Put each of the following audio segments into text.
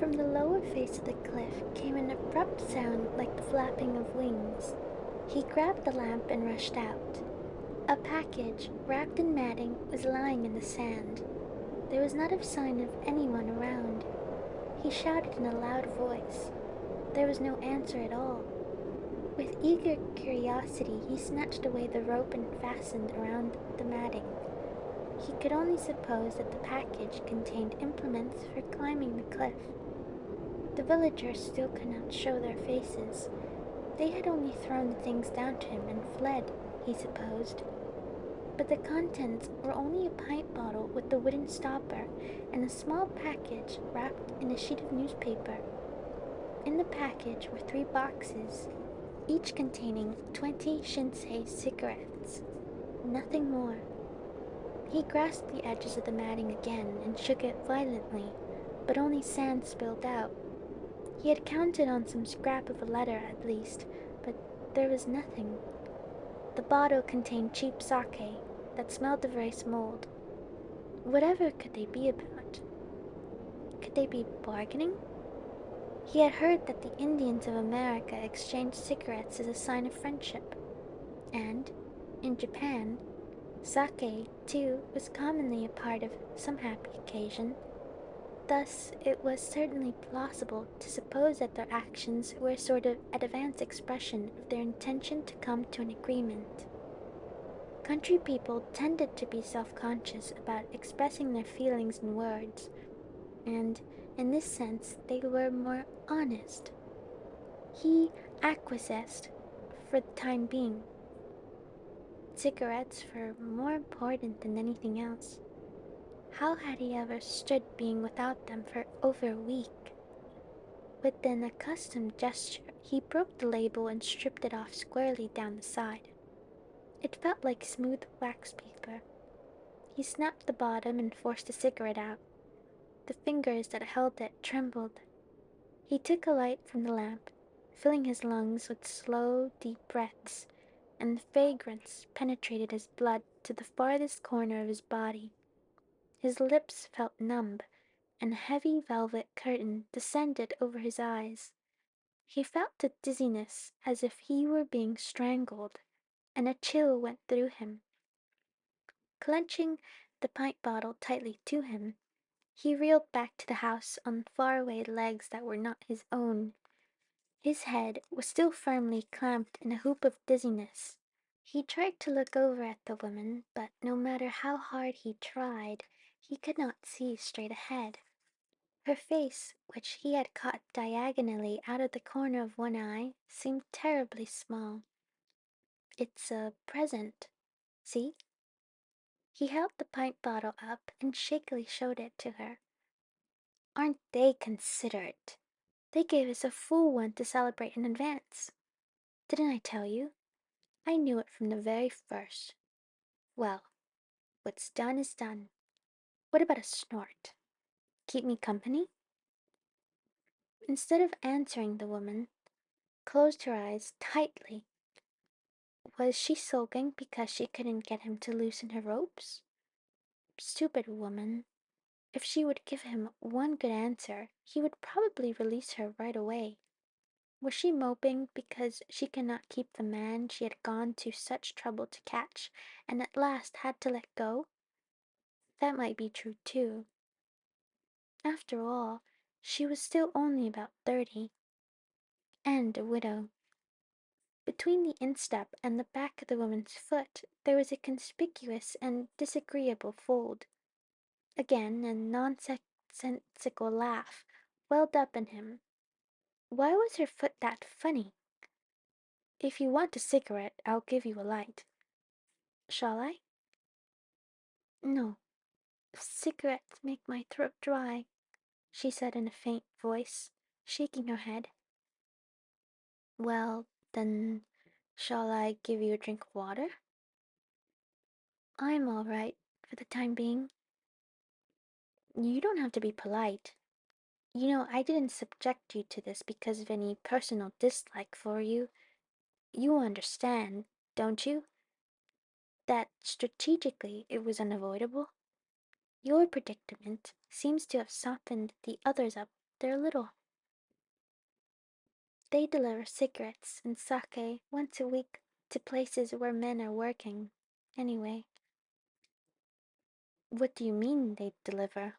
From the lower face of the cliff came an abrupt sound like the flapping of wings. He grabbed the lamp and rushed out. A package, wrapped in matting, was lying in the sand. There was not a sign of anyone around. He shouted in a loud voice. There was no answer at all. With eager curiosity, he snatched away the rope and fastened around the matting. He could only suppose that the package contained implements for climbing the cliff. The villagers still could not show their faces. They had only thrown the things down to him and fled, he supposed. But the contents were only a pint bottle with the wooden stopper and a small package wrapped in a sheet of newspaper. In the package were 3 boxes, each containing 20 Shinsei cigarettes. Nothing more. He grasped the edges of the matting again and shook it violently, but only sand spilled out. He had counted on some scrap of a letter at least, but there was nothing. The bottle contained cheap sake that smelled of rice mold. Whatever could they be about? Could they be bargaining? He had heard that the Indians of America exchanged cigarettes as a sign of friendship, and, in Japan, sake, too, was commonly a part of some happy occasion. Thus, it was certainly plausible to suppose that their actions were a sort of advance expression of their intention to come to an agreement. Country people tended to be self-conscious about expressing their feelings in words, and in this sense they were more honest. He acquiesced for the time being. Cigarettes were more important than anything else. How had he ever stood being without them for over a week? With an accustomed gesture, he broke the label and stripped it off squarely down the side. It felt like smooth wax paper. He snapped the bottom and forced a cigarette out. The fingers that held it trembled. He took a light from the lamp, filling his lungs with slow, deep breaths, and the fragrance penetrated his blood to the farthest corner of his body. His lips felt numb, and a heavy velvet curtain descended over his eyes. He felt a dizziness as if he were being strangled, and a chill went through him. Clenching the pint bottle tightly to him, he reeled back to the house on far-away legs that were not his own. His head was still firmly clamped in a hoop of dizziness. He tried to look over at the woman, but no matter how hard he tried, he could not see straight ahead. Her face, which he had caught diagonally out of the corner of one eye, seemed terribly small. It's a present. See? He held the pint bottle up and shakily showed it to her. Aren't they considerate? They gave us a full one to celebrate in advance. Didn't I tell you? I knew it from the very first. Well, what's done is done. What about a snort? Keep me company? Instead of answering, the woman closed her eyes tightly. Was she sulking because she couldn't get him to loosen her ropes? Stupid woman. If she would give him one good answer, he would probably release her right away. Was she moping because she could not keep the man she had gone to such trouble to catch, and at last had to let go? That might be true too. After all, she was still only about 30, and a widow. Between the instep and the back of the woman's foot there was a conspicuous and disagreeable fold. Again a nonsensical laugh welled up in him. Why was her foot that funny? If you want a cigarette, I'll give you a light. Shall I? No. Cigarettes make my throat dry, she said in a faint voice, shaking her head. Well, then, shall I give you a drink of water? I'm all right, for the time being. You don't have to be polite. You know, I didn't subject you to this because of any personal dislike for you. You understand, don't you? That strategically it was unavoidable. Your predicament seems to have softened the others up They're little. They deliver cigarettes and sake once a week to places where men are working. Anyway, what do you mean they deliver?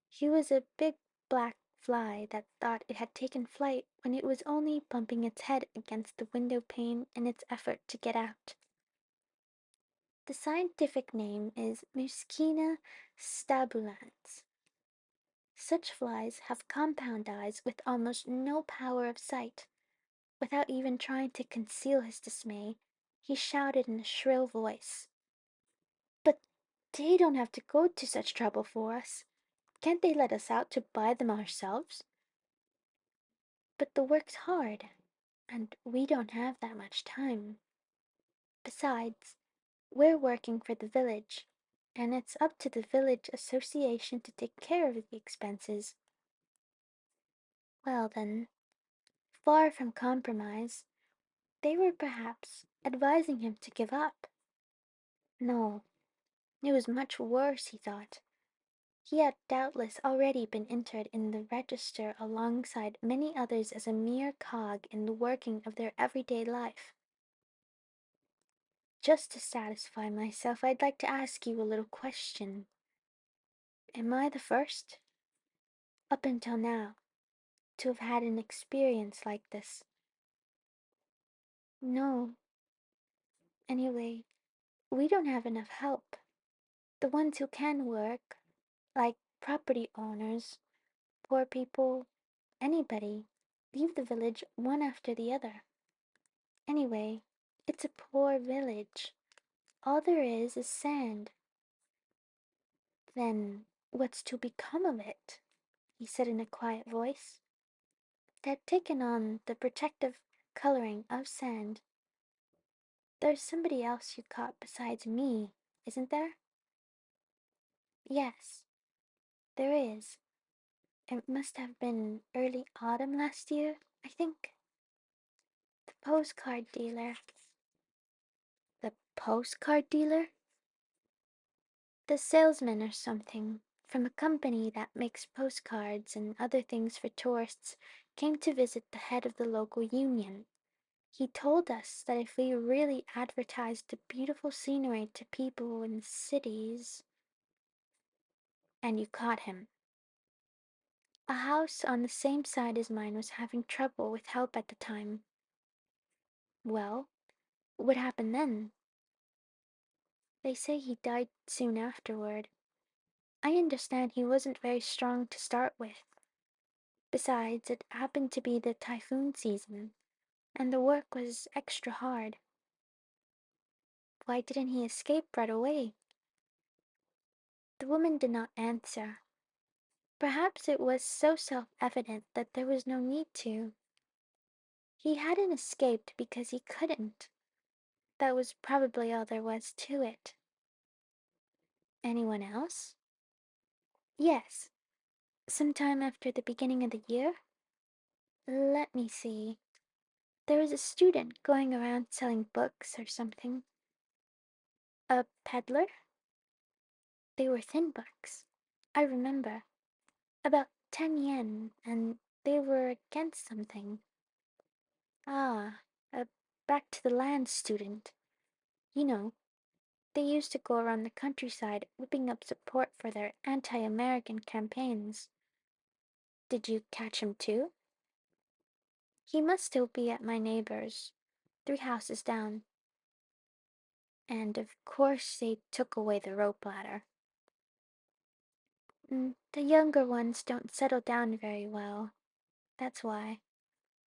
He was a big black fly that thought it had taken flight when it was only bumping its head against the window pane in its effort to get out. The scientific name is Muscina stabulans. Such flies have compound eyes with almost no power of sight. Without even trying to conceal his dismay, he shouted in a shrill voice, "But they don't have to go to such trouble for us. Can't they let us out to buy them ourselves?" "But the work's hard, and we don't have that much time. Besides, we're working for the village, and it's up to the village association to take care of the expenses." Well then, far from compromise, they were perhaps advising him to give up. No, it was much worse, he thought. He had doubtless already been entered in the register alongside many others as a mere cog in the working of their everyday life. Just to satisfy myself, I'd like to ask you a little question. Am I the first, up until now, to have had an experience like this? No. Anyway, we don't have enough help. The ones who can work, like property owners, poor people, anybody, leave the village one after the other. Anyway, it's a poor village. All there is sand. Then what's to become of it? He said in a quiet voice that taken on the protective coloring of sand. There's somebody else you caught besides me, isn't there? Yes, there is. It must have been early autumn last year, I think. The postcard dealer. The postcard dealer? The salesman or something, from a company that makes postcards and other things for tourists, came to visit the head of the local union. He told us that if we really advertised the beautiful scenery to people in cities. And you caught him. A house on the same side as mine was having trouble with help at the time. Well, what happened then? They say he died soon afterward. I understand he wasn't very strong to start with. Besides, it happened to be the typhoon season, and the work was extra hard. Why didn't he escape right away? The woman did not answer. Perhaps it was so self-evident that there was no need to. He hadn't escaped because he couldn't. That was probably all there was to it. Anyone else? Yes, sometime after the beginning of the year. Let me see. There was a student going around selling books or something. A peddler? They were thin books. I remember. About 10 yen, and they were against something. Ah, back to the land student. You know, they used to go around the countryside whipping up support for their anti-American campaigns. Did you catch him too? He must still be at my neighbor's, 3 houses down. And of course they took away the rope ladder. The younger ones don't settle down very well. That's why.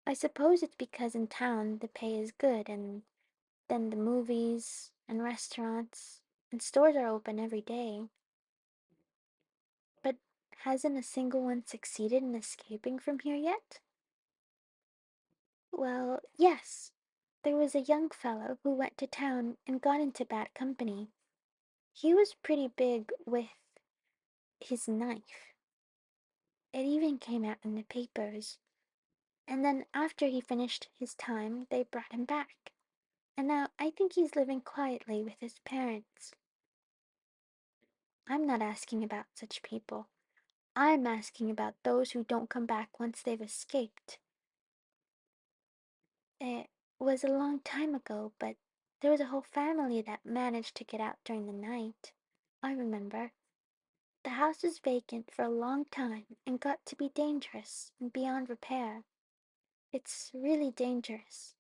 I suppose it's because in town the pay is good, and then the movies and restaurants and stores are open every day. But hasn't a single one succeeded in escaping from here yet? Well, yes. There was a young fellow who went to town and got into bad company. He was pretty big with his knife. It even came out in the papers. And then after he finished his time, they brought him back. And now I think he's living quietly with his parents. I'm not asking about such people. I'm asking about those who don't come back once they've escaped. It was a long time ago, but there was a whole family that managed to get out during the night. I remember. The house was vacant for a long time and got to be dangerous and beyond repair. It's really dangerous.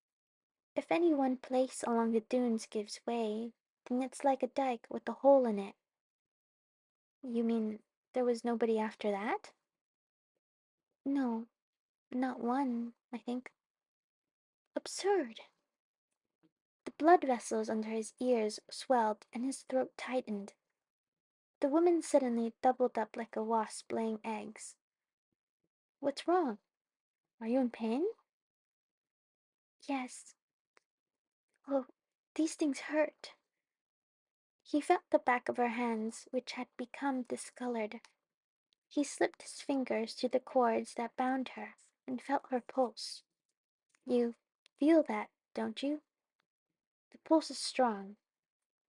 If any one place along the dunes gives way, then it's like a dike with a hole in it. You mean there was nobody after that? No, not one, I think. Absurd! The blood vessels under his ears swelled and his throat tightened. The woman suddenly doubled up like a wasp laying eggs. What's wrong? Are you in pain? Yes. Oh, these things hurt. He felt the back of her hands, which had become discolored. He slipped his fingers through the cords that bound her and felt her pulse. You feel that, don't you? The pulse is strong.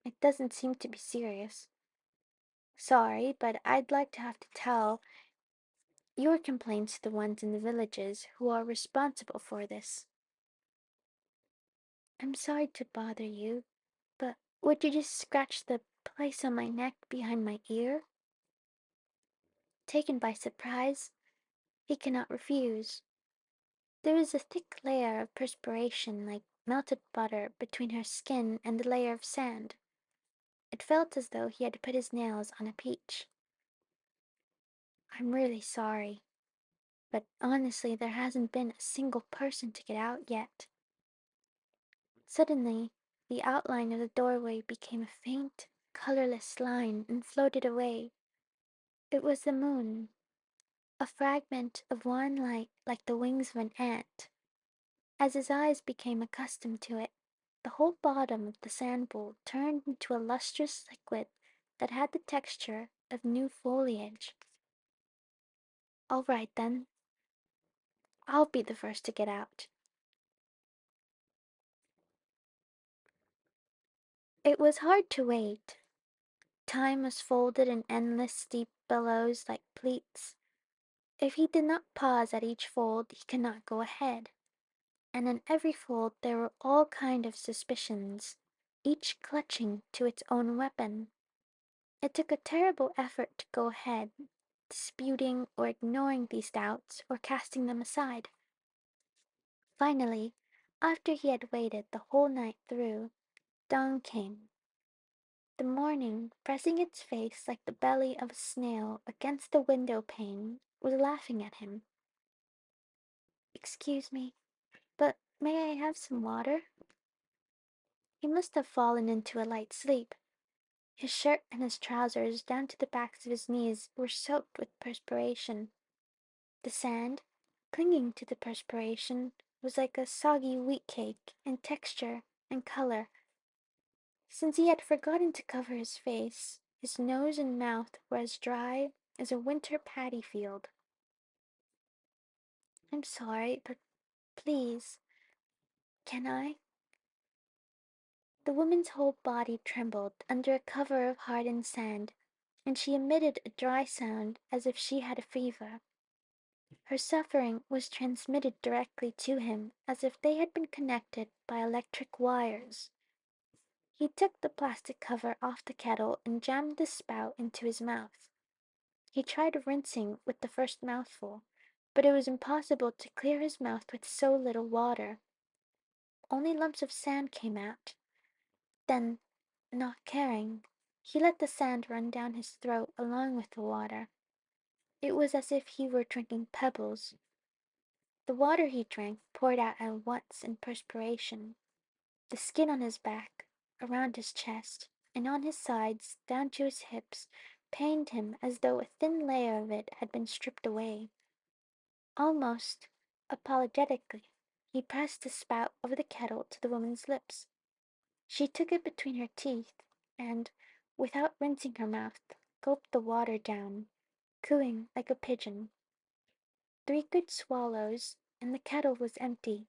It doesn't seem to be serious. Sorry, but I'd like to have to tell your complaints to the ones in the villages who are responsible for this. I'm sorry to bother you, but would you just scratch the place on my neck behind my ear? Taken by surprise, he cannot refuse. There is a thick layer of perspiration like melted butter between her skin and the layer of sand. It felt as though he had put his nails on a peach. I'm really sorry, but honestly, there hasn't been a single person to get out yet. Suddenly, the outline of the doorway became a faint, colorless line and floated away. It was the moon, a fragment of wan light like the wings of an ant. As his eyes became accustomed to it, the whole bottom of the sand bowl turned into a lustrous liquid that had the texture of new foliage. All right then, I'll be the first to get out. It was hard to wait. Time was folded in endless steep billows like pleats. If he did not pause at each fold, he could not go ahead. And in every fold there were all kind of suspicions, each clutching to its own weapon. It took a terrible effort to go ahead, disputing or ignoring these doubts or casting them aside. Finally, after he had waited the whole night through, dawn came. The morning, pressing its face like the belly of a snail against the window pane, was laughing at him. Excuse me, but may I have some water? He must have fallen into a light sleep. His shirt and his trousers down to the backs of his knees were soaked with perspiration. The sand, clinging to the perspiration, was like a soggy wheat cake in texture and color. Since he had forgotten to cover his face, his nose and mouth were as dry as a winter paddy field. I'm sorry, but please, can I? The woman's whole body trembled under a cover of hardened sand, and she emitted a dry sound as if she had a fever. Her suffering was transmitted directly to him as if they had been connected by electric wires. He took the plastic cover off the kettle and jammed the spout into his mouth. He tried rinsing with the first mouthful, but it was impossible to clear his mouth with so little water. Only lumps of sand came out. Then, not caring, he let the sand run down his throat along with the water. It was as if he were drinking pebbles. The water he drank poured out at once in perspiration. The skin on his back, around his chest, and on his sides down to his hips pained him as though a thin layer of it had been stripped away. Almost apologetically, he pressed the spout over the kettle to the woman's lips. She took it between her teeth and, without rinsing her mouth, gulped the water down, cooing like a pigeon. 3 good swallows, and the kettle was empty.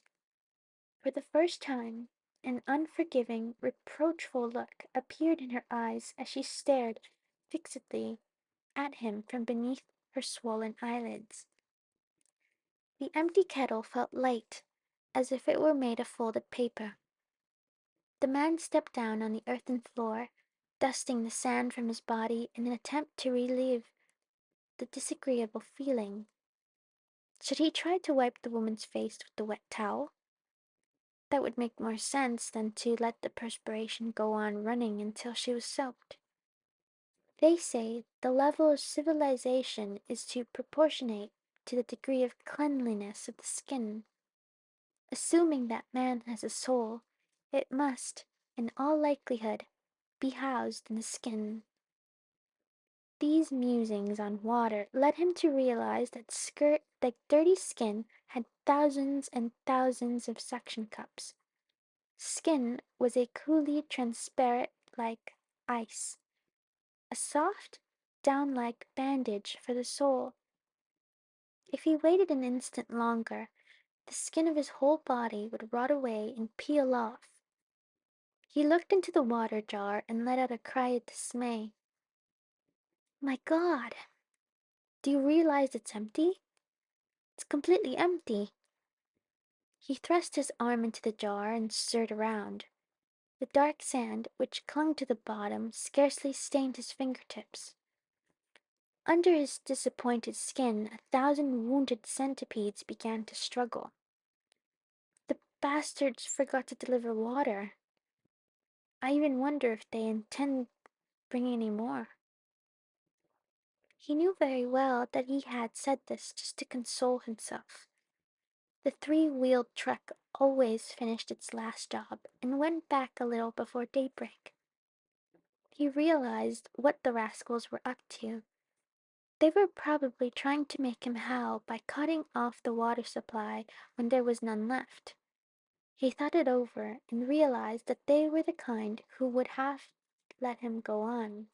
For the first time, an unforgiving, reproachful look appeared in her eyes as she stared fixedly at him from beneath her swollen eyelids. The empty kettle felt light, as if it were made of folded paper. The man stepped down on the earthen floor, dusting the sand from his body in an attempt to relieve the disagreeable feeling. Should he try to wipe the woman's face with the wet towel? That would make more sense than to let the perspiration go on running until she was soaked. They say the level of civilization is to proportionate to the degree of cleanliness of the skin. Assuming that man has a soul, it must, in all likelihood, be housed in the skin. These musings on water led him to realize that dirty skin had thousands and thousands of suction cups. Skin was a coolly transparent like ice, a soft, down-like bandage for the soul. If he waited an instant longer, the skin of his whole body would rot away and peel off. He looked into the water jar and let out a cry of dismay. My God! Do you realize it's empty? It's completely empty. He thrust his arm into the jar and stirred around. The dark sand, which clung to the bottom, scarcely stained his fingertips. Under his disappointed skin, 1,000 wounded centipedes began to struggle. The bastards forgot to deliver water. I even wonder if they intend bringing any more. He knew very well that he had said this just to console himself. The three-wheeled truck always finished its last job and went back a little before daybreak. He realized what the rascals were up to. They were probably trying to make him howl by cutting off the water supply when there was none left. He thought it over and realized that they were the kind who would have let him go on,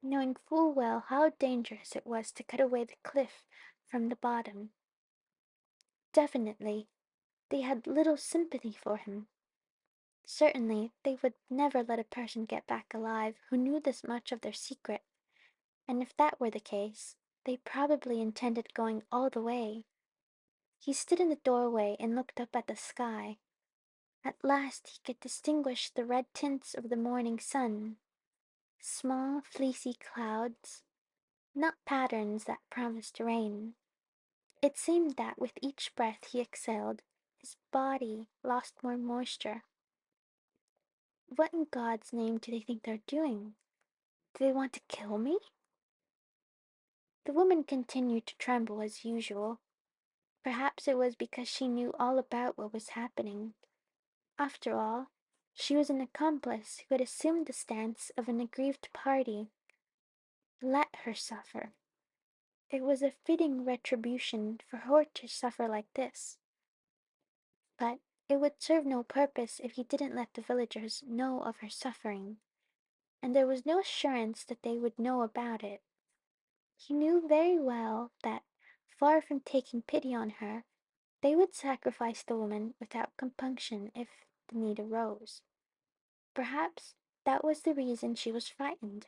knowing full well how dangerous it was to cut away the cliff from the bottom. Definitely, they had little sympathy for him. Certainly, they would never let a person get back alive who knew this much of their secret, and if that were the case, they probably intended going all the way. He stood in the doorway and looked up at the sky. At last he could distinguish the red tints of the morning sun. Small, fleecy clouds, not patterns that promised rain. It seemed that with each breath he exhaled, his body lost more moisture. What in God's name do they think they're doing? Do they want to kill me? The woman continued to tremble as usual. Perhaps it was because she knew all about what was happening. After all, she was an accomplice who had assumed the stance of an aggrieved party. Let her suffer. It was a fitting retribution for her to suffer like this. But it would serve no purpose if he didn't let the villagers know of her suffering, and there was no assurance that they would know about it. He knew very well that, far from taking pity on her, they would sacrifice the woman without compunction if the need arose. Perhaps that was the reason she was frightened.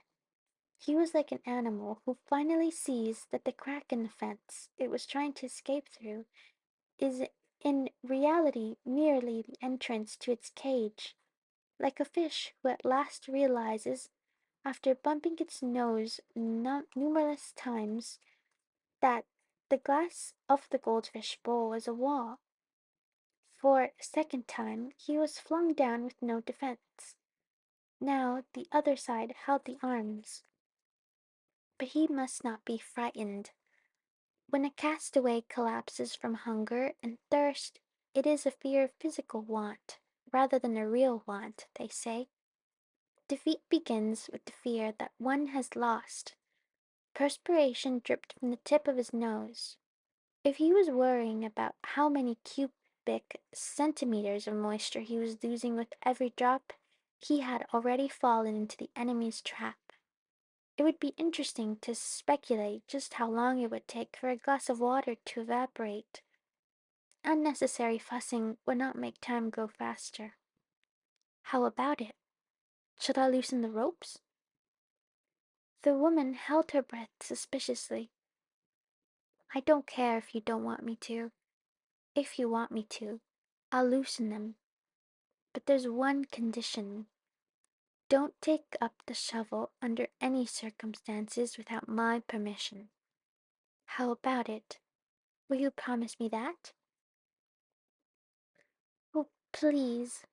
He was like an animal who finally sees that the crack in the fence it was trying to escape through is in reality merely the entrance to its cage, like a fish who at last realizes, after bumping its nose numerous times, that the glass of the goldfish bowl is a wall. For a second time he was flung down with no defense. Now the other side held the arms. But he must not be frightened. When a castaway collapses from hunger and thirst, it is a fear of physical want, rather than a real want, they say. Defeat begins with the fear that one has lost. Perspiration dripped from the tip of his nose. If he was worrying about how many cubic centimeters of moisture he was losing with every drop, he had already fallen into the enemy's trap. It would be interesting to speculate just how long it would take for a glass of water to evaporate. Unnecessary fussing would not make time go faster. How about it? Should I loosen the ropes? The woman held her breath suspiciously. I don't care if you don't want me to. If you want me to, I'll loosen them. But there's one condition. Don't take up the shovel under any circumstances without my permission. How about it? Will you promise me that? Oh, please.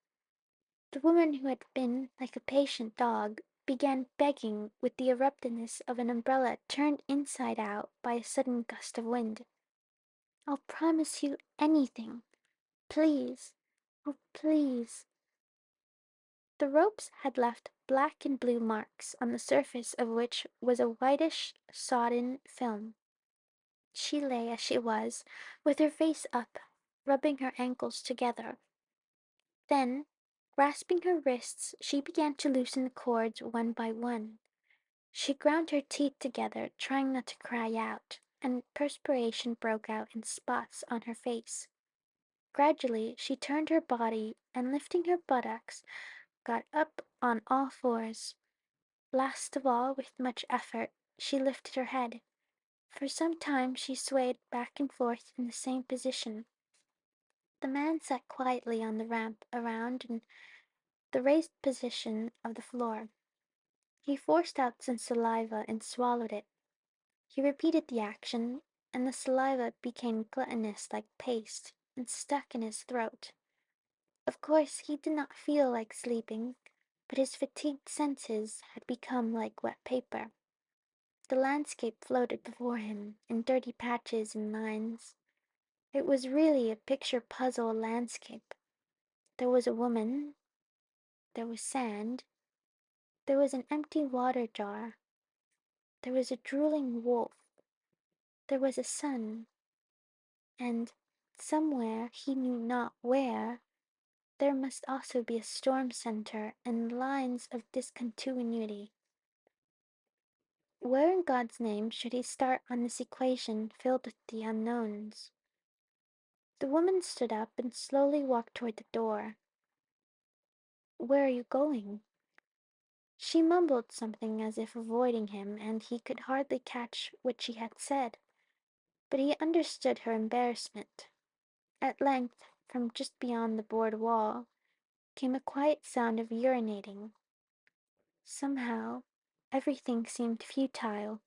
The woman, who had been like a patient dog, began begging with the abruptness of an umbrella turned inside out by a sudden gust of wind. I'll promise you anything. Please. Oh, please. The ropes had left black and blue marks on the surface of which was a whitish sodden film. She lay as she was, with her face up, rubbing her ankles together. Then, grasping her wrists, she began to loosen the cords one by one. She ground her teeth together, trying not to cry out, and perspiration broke out in spots on her face. Gradually she turned her body, and lifting her buttocks, got up on all fours. Last of all, with much effort, she lifted her head. For some time she swayed back and forth in the same position. The man sat quietly on the ramp around in the raised position of the floor. He forced out some saliva and swallowed it. He repeated the action, and the saliva became glutinous like paste, and stuck in his throat. Of course he did not feel like sleeping, but his fatigued senses had become like wet paper. The landscape floated before him in dirty patches and lines. It was really a picture puzzle landscape. There was a woman, there was sand, there was an empty water jar, there was a drooling wolf, there was a sun, and somewhere, he knew not where, there must also be a storm center and lines of discontinuity. Where in God's name should he start on this equation filled with the unknowns? The woman stood up and slowly walked toward the door. Where are you going? She mumbled something as if avoiding him, and he could hardly catch what she had said. But he understood her embarrassment. At length, from just beyond the board wall, came a quiet sound of urinating. Somehow, everything seemed futile.